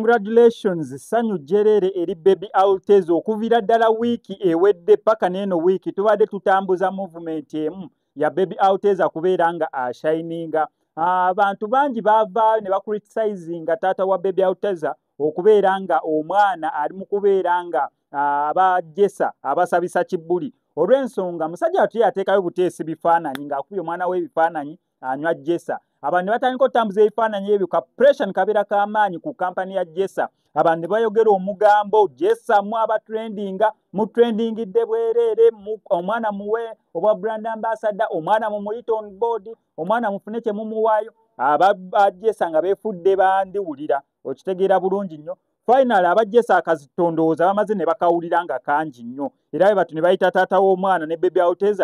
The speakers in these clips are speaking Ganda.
Congratulations Sanyu Jerere eri Baby Altez okuvira ddala wiiki ewedde paka n'eno wiiki tubadde tutambuza movement emu ya Baby Altez kubeera nga ashininga. Abantu bangi bava ne bacriticizing taata wa Baby Altez okubeera nga omwana ali mu kubeera nga abajesa abasabisa Kibuli. Olw'ensonga musajja atu yateekayo buteesi bifaananyi ng'akubye omwana w'ebifaananyi anywa jesa. Abantu batandika okutambuza ebifaananyi ebyo ka pressure kabeera k'amaanyi ku kampani ya Jesa. Abantu bayogera omugambo Jesa mu abatrendinga mu trendingidde bwereere omwana muwe obwa brand ambassador omwana mu muyita on board omwana mufune kye mumuwaayo aba Jesa nga beefudde bandiwulira okitegeera bulungi nnyo. Final abajesa akazitondooza bamaze ne bakawulira nga kangi nnyo era bwe batu ne bayita taata w'omwana ne Baby Altez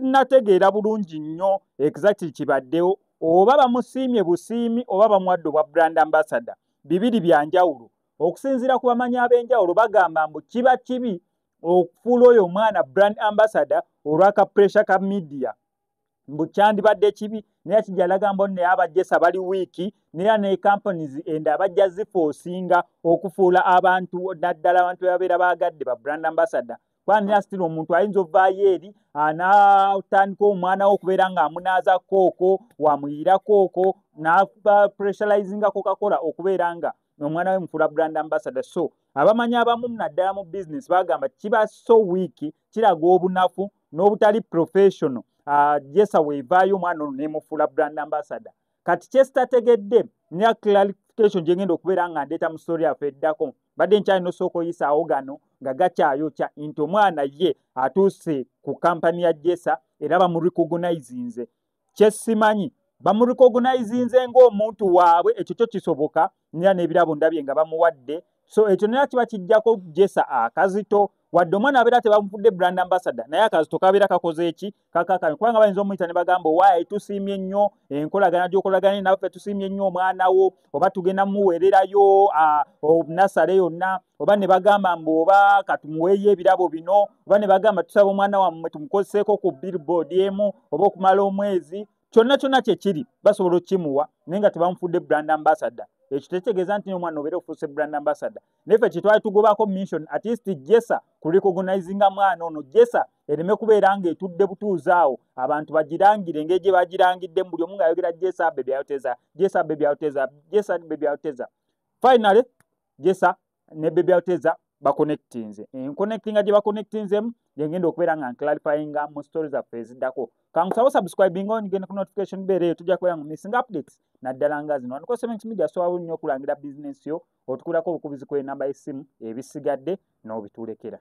nategeera bulungi nnyo exactly kibaddewo oba bamusiimye busiimi oba bamuwadde obwa brand ambassador bibiri bya njawulo. Okusinziira ku bamanyi ab'enjawulo bagamba mbu kiba kibi okufuula oyo omwana brand ambassador olw'aka pressure ka media mbu kyandibadde kibi naye kijalaga mbu naye abajesa bali wiiki naye ne companies enda abajja zifoosinga okufuula abantu naddala abantu babeera baagadde ba brand ambassador. Kwani still omuntu ayinza ovaayo eri anatandika omwana wo okubeera ng'amunaaza kooko wamuyira kooko n'aba pressurizinga Coca-Cola okubeera nga omwana we mufuula brand ambassador. So abamanyi abamu naddala mu business bagamba kiba so weak kiraga obunafu n'obutali professional. Jesa weevaayo omwana ono nemufuula brand ambassador. Kati kyesitategedde ne clarification gye ngenda okubeera nga ndeeta mu story yaffe eddako badde nkyalina osooka oyisaawo gano nga gakyayokya nti omwana ye atuuse ku kampani ya Jesa era bamurecognizinze. Kyesimanyi bamurecognizinze ng'omuntu waabwe ekyo kyo kisoboka nera n'ebirabo ndabye nga bamuwadde. So ekyo nera kiba kijjako Jesa akazito wadde omwana abeera tebamufudde brand ambassador naye akazito kabeera kakoze eki kakakanya kubanga bayinza omuyita ne bagamba waayi tusiimye nnyo enkolagana gy'okolaganye naffe tusiimye nnyo omwana wo oba tugenda muweererayo nasale yonna oba ne bagamba mbu oba katumuweeyo ebirabo bino oba ne bagamba tusaba omwana wammwe tumukozeseeko ku billboard emu oba okumala omwezi kyonna kyonna kye kiri basobola okkimuwa naye nga tebamufudde brand ambassador. Ekyo tekitegeeza nti omwana obeera ofuuse brand ambassador. Neffe kye twali tugobako mission at least Jesa kurecognizinga mwana ono Jesa ereme kubeera ng'etudde butuuzi awo abantu bagirangire engeri gye bagirangidde buli omu ng'ayogera Jesa Baby Altez Jesa Baby Altez Jesa Baby Altez. Finally Jesa ne Baby Altez baconnectinze connectinga gye baconnectinzemu gye ngenda okubeera nga clarifyinga mu stories zaffe eziddako. Kankusaba subscribing on ngenda ku notification bell eyo tujja kubeera mu missing updates naddala nga zino. Wano Semenks Media sobola nnyo okulangira business yo otukulako obukubizi kw'enamba y'essimu ebisigadde n'obituulekera.